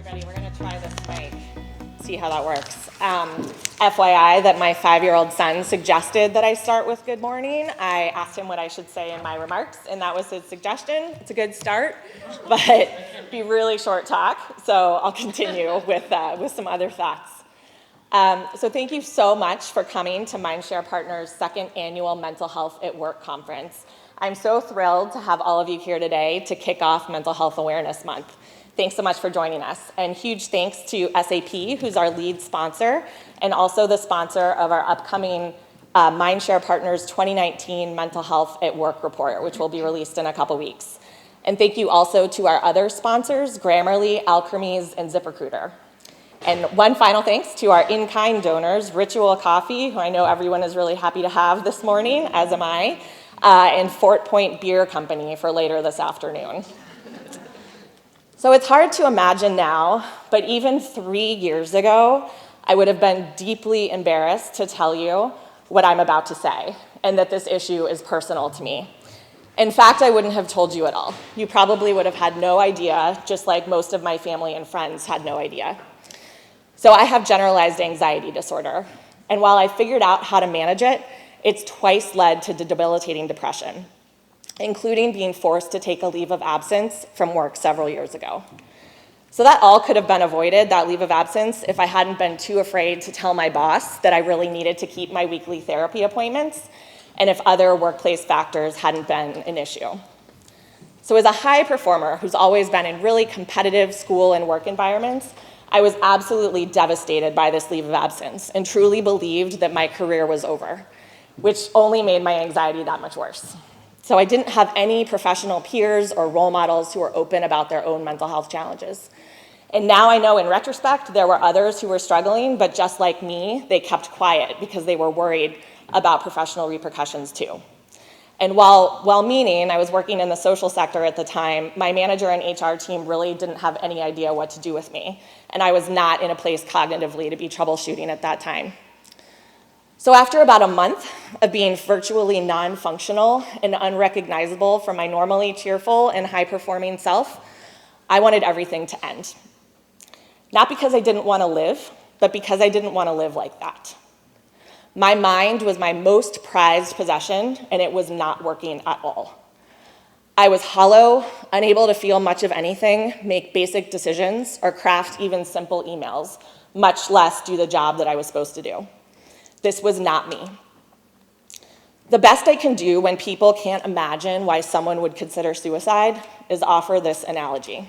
everybody. We're going to try this mic, see how that works. FYI, that my 5-year-old son suggested that I start with good morning. I asked him what I should say in my remarks, and that was his suggestion. It's a good start, but be really short talk, so I'll continue with some other thoughts. So thank you so much for coming to Mindshare Partners' second annual Mental Health at Work conference. I'm so thrilled to have all of you here today to kick off Mental Health Awareness Month. Thanks so much for joining us. And huge thanks to SAP, who's our lead sponsor, and also the sponsor of our upcoming Mindshare Partners 2019 Mental Health at Work report, which will be released in a couple weeks. And thank you also to our other sponsors, Grammarly, Alkermes, and ZipRecruiter. And one final thanks to our in-kind donors, Ritual Coffee, who I know everyone is really happy to have this morning, as am I, and Fort Point Beer Company for later this afternoon. So it's hard to imagine now, but even 3 years ago, I would have been deeply embarrassed to tell you what I'm about to say, and that this issue is personal to me. In fact, I wouldn't have told you at all. You probably would have had no idea, just like most of my family and friends had no idea. So I have generalized anxiety disorder, and while I figured out how to manage it, it's twice led to debilitating depression, including being forced to take a leave of absence from work several years ago. So that all could have been avoided, that leave of absence, if I hadn't been too afraid to tell my boss that I really needed to keep my weekly therapy appointments, and if other workplace factors hadn't been an issue. So as a high performer who's always been in really competitive school and work environments, I was absolutely devastated by this leave of absence and truly believed that my career was over, which only made my anxiety that much worse. So I didn't have any professional peers or role models who were open about their own mental health challenges. And now I know in retrospect there were others who were struggling, but just like me, they kept quiet because they were worried about professional repercussions too. And while well-meaning, I was working in the social sector at the time, my manager and HR team really didn't have any idea what to do with me, and I was not in a place cognitively to be troubleshooting at that time. So after about a month of being virtually non-functional and unrecognizable from my normally cheerful and high-performing self, I wanted everything to end. Not because I didn't want to live, but because I didn't want to live like that. My mind was my most prized possession, and it was not working at all. I was hollow, unable to feel much of anything, make basic decisions, or craft even simple emails, much less do the job that I was supposed to do. This was not me. The best I can do when people can't imagine why someone would consider suicide is offer this analogy.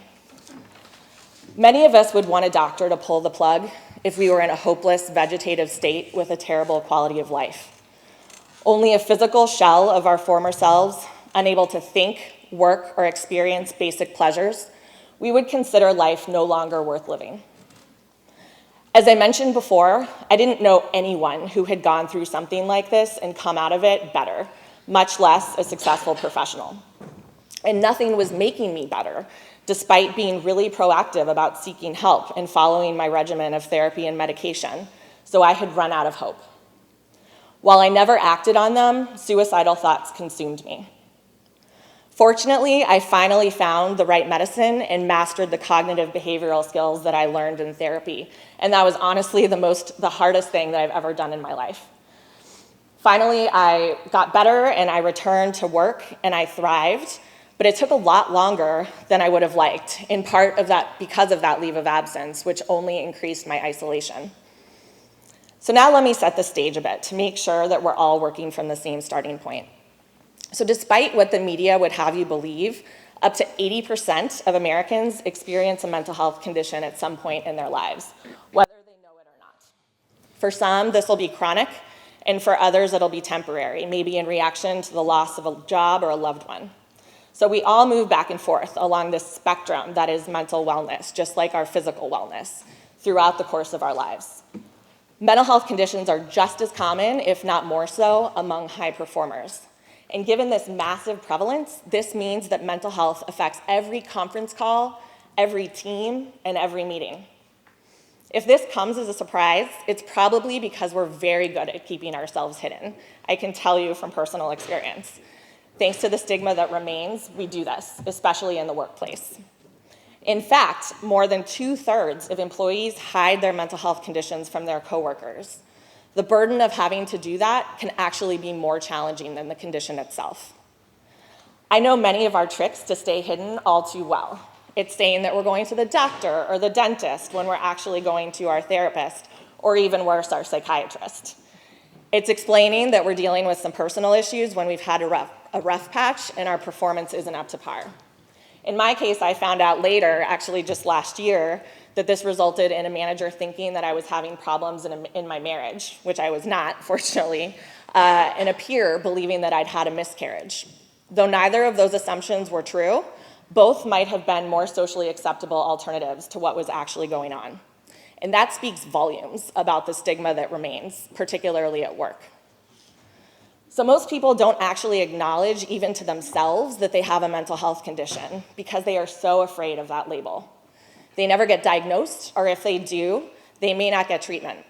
Many of us would want a doctor to pull the plug if we were in a hopeless vegetative state with a terrible quality of life. Only a physical shell of our former selves, unable to think, work, or experience basic pleasures, we would consider life no longer worth living. As I mentioned before, I didn't know anyone who had gone through something like this and come out of it better, much less a successful professional. And nothing was making me better, despite being really proactive about seeking help and following my regimen of therapy and medication, so I had run out of hope. While I never acted on them, suicidal thoughts consumed me. Fortunately, I finally found the right medicine and mastered the cognitive behavioral skills that I learned in therapy, and that was honestly the hardest thing that I've ever done in my life. Finally, I got better and I returned to work and I thrived, but it took a lot longer than I would have liked, in part of that because of that leave of absence, which only increased my isolation. So now let me set the stage a bit to make sure that we're all working from the same starting point. So despite what the media would have you believe, up to 80% of Americans experience a mental health condition at some point in their lives, whether they know it or not. For some, this will be chronic, and for others, it'll be temporary, maybe in reaction to the loss of a job or a loved one. So we all move back and forth along this spectrum that is mental wellness, just like our physical wellness, throughout the course of our lives. Mental health conditions are just as common, if not more so, among high performers. And given this massive prevalence, this means that mental health affects every conference call, every team, and every meeting. If this comes as a surprise, it's probably because we're very good at keeping ourselves hidden. I can tell you from personal experience. Thanks to the stigma that remains, we do this, especially in the workplace. In fact, more than 2/3 of employees hide their mental health conditions from their coworkers. The burden of having to do that can actually be more challenging than the condition itself. I know many of our tricks to stay hidden all too well. It's saying that we're going to the doctor or the dentist when we're actually going to our therapist, or even worse, our psychiatrist. It's explaining that we're dealing with some personal issues when we've had a rough patch and our performance isn't up to par. In my case, I found out later, actually just last year, that this resulted in a manager thinking that I was having problems in my marriage, which I was not, fortunately, and a peer believing that I'd had a miscarriage. Though neither of those assumptions were true, both might have been more socially acceptable alternatives to what was actually going on. And that speaks volumes about the stigma that remains, particularly at work. So most people don't actually acknowledge, even to themselves, that they have a mental health condition because they are so afraid of that label. They never get diagnosed, or if they do, they may not get treatment.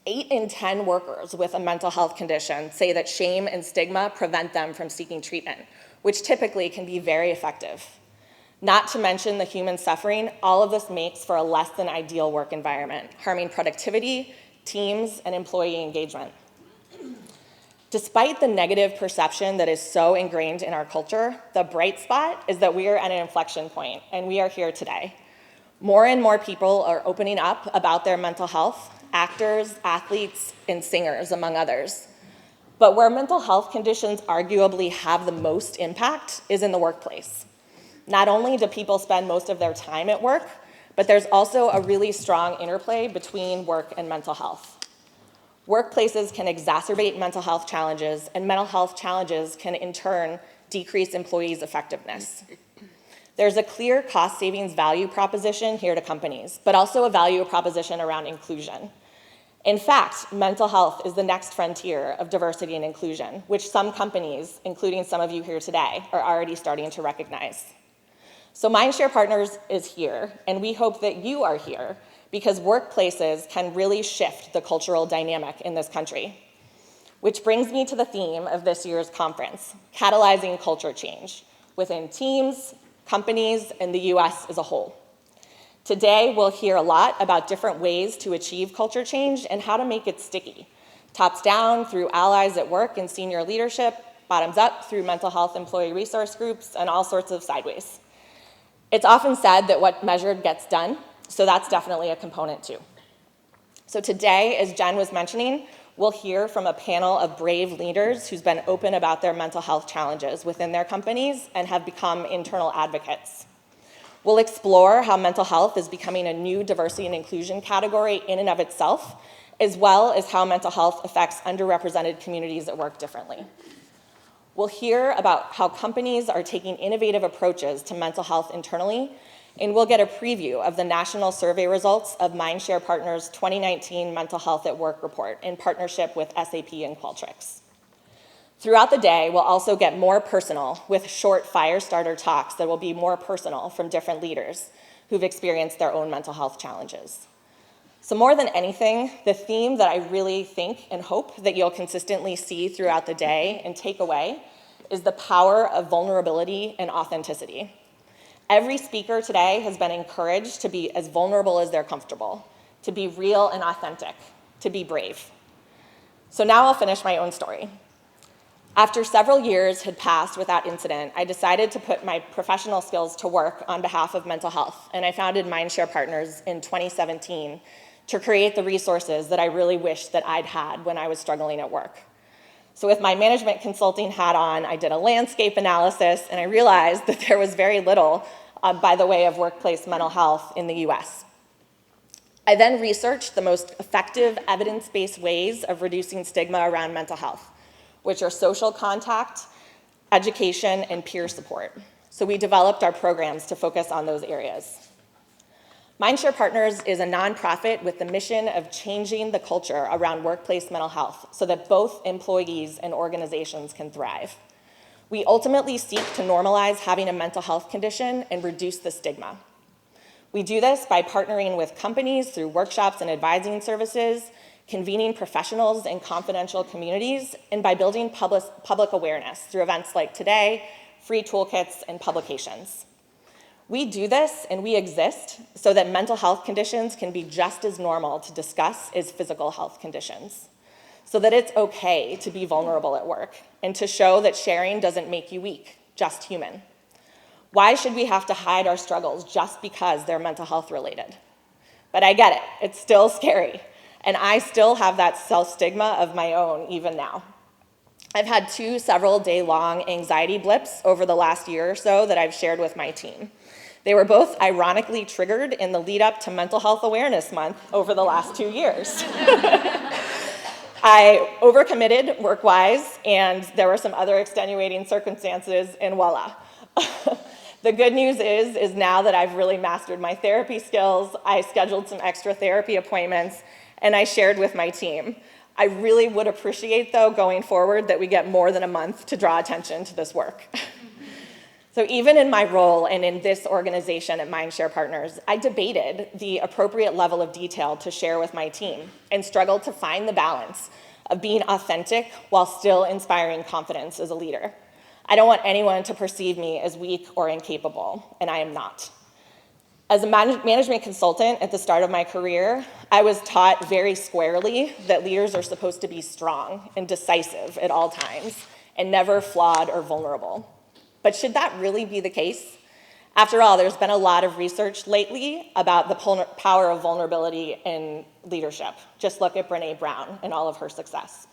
8 in 10 workers with a mental health condition say that shame and stigma prevent them from seeking treatment, which typically can be very effective. Not to mention the human suffering, all of this makes for a less than ideal work environment, harming productivity, teams, and employee engagement. Despite the negative perception that is so ingrained in our culture, the bright spot is that we are at an inflection point, and we are here today. More and more people are opening up about their mental health, actors, athletes, and singers, among others. But where mental health conditions arguably have the most impact is in the workplace. Not only do people spend most of their time at work, but there's also a really strong interplay between work and mental health. Workplaces can exacerbate mental health challenges, and mental health challenges can in turn decrease employees' effectiveness. There's a clear cost savings value proposition here to companies, but also a value proposition around inclusion. In fact, mental health is the next frontier of diversity and inclusion, which some companies, including some of you here today, are already starting to recognize. So Mindshare Partners is here, and we hope that you are here because workplaces can really shift the cultural dynamic in this country. Which brings me to the theme of this year's conference, catalyzing culture change within teams, companies, and the US as a whole. Today, we'll hear a lot about different ways to achieve culture change and how to make it sticky. Tops down through allies at work and senior leadership, bottoms up through mental health employee resource groups, and all sorts of sideways. It's often said that what measured gets done, so that's definitely a component too. So today, as Jen was mentioning, we'll hear from a panel of brave leaders who's been open about their mental health challenges within their companies and have become internal advocates. We'll explore how mental health is becoming a new diversity and inclusion category in and of itself, as well as how mental health affects underrepresented communities at work differently. We'll hear about how companies are taking innovative approaches to mental health internally, and we'll get a preview of the national survey results of Mindshare Partners' 2019 Mental Health at Work report in partnership with SAP and Qualtrics. Throughout the day, we'll also get more personal with short fire starter talks that will be more personal from different leaders who've experienced their own mental health challenges. So more than anything, the theme that I really think and hope that you'll consistently see throughout the day and take away is the power of vulnerability and authenticity. Every speaker today has been encouraged to be as vulnerable as they're comfortable, to be real and authentic, to be brave. So now I'll finish my own story. After several years had passed without incident, I decided to put my professional skills to work on behalf of mental health, and I founded Mindshare Partners in 2017 to create the resources that I really wished that I'd had when I was struggling at work. So with my management consulting hat on, I did a landscape analysis, and I realized that there was very little by the way of workplace mental health in the US. I then researched the most effective evidence-based ways of reducing stigma around mental health, which are social contact, education, and peer support. So we developed our programs to focus on those areas. Mindshare Partners is a nonprofit with the mission of changing the culture around workplace mental health so that both employees and organizations can thrive. We ultimately seek to normalize having a mental health condition and reduce the stigma. We do this by partnering with companies through workshops and advising services, convening professionals in confidential communities, and by building public awareness through events like today, free toolkits, and publications. We do this and we exist so that mental health conditions can be just as normal to discuss as physical health conditions, so that it's okay to be vulnerable at work and to show that sharing doesn't make you weak, just human. Why should we have to hide our struggles just because they're mental health related? But I get it, it's still scary, and I still have that self-stigma of my own even now. I've had 2 several-day-long anxiety blips over the last year or so that I've shared with my team. They were both ironically triggered in the lead up to Mental Health Awareness Month over the last 2 years. I overcommitted work-wise, and there were some other extenuating circumstances, and voila. The good news is now that I've really mastered my therapy skills, I scheduled some extra therapy appointments, and I shared with my team. I really would appreciate, though, going forward, that we get more than a month to draw attention to this work. So even in my role and in this organization at Mindshare Partners, I debated the appropriate level of detail to share with my team and struggled to find the balance of being authentic while still inspiring confidence as a leader. I don't want anyone to perceive me as weak or incapable, and I am not. As a management consultant at the start of my career, I was taught very squarely that leaders are supposed to be strong and decisive at all times and never flawed or vulnerable. But should that really be the case? After all, there's been a lot of research lately about the power of vulnerability in leadership. Just look at Brené Brown and all of her success.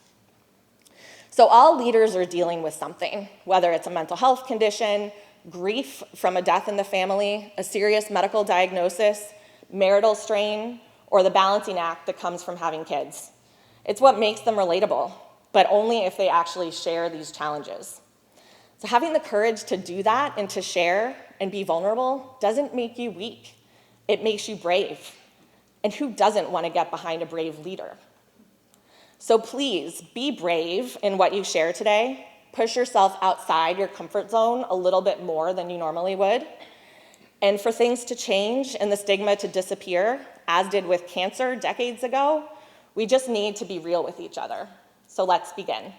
So all leaders are dealing with something, whether it's a mental health condition, grief from a death in the family, a serious medical diagnosis, marital strain, or the balancing act that comes from having kids. It's what makes them relatable, but only if they actually share these challenges. So having the courage to do that and to share and be vulnerable doesn't make you weak. It makes you brave. And who doesn't want to get behind a brave leader? So please be brave in what you share today. Push yourself outside your comfort zone a little bit more than you normally would. And for things to change and the stigma to disappear, as did with cancer decades ago, we just need to be real with each other. So let's begin.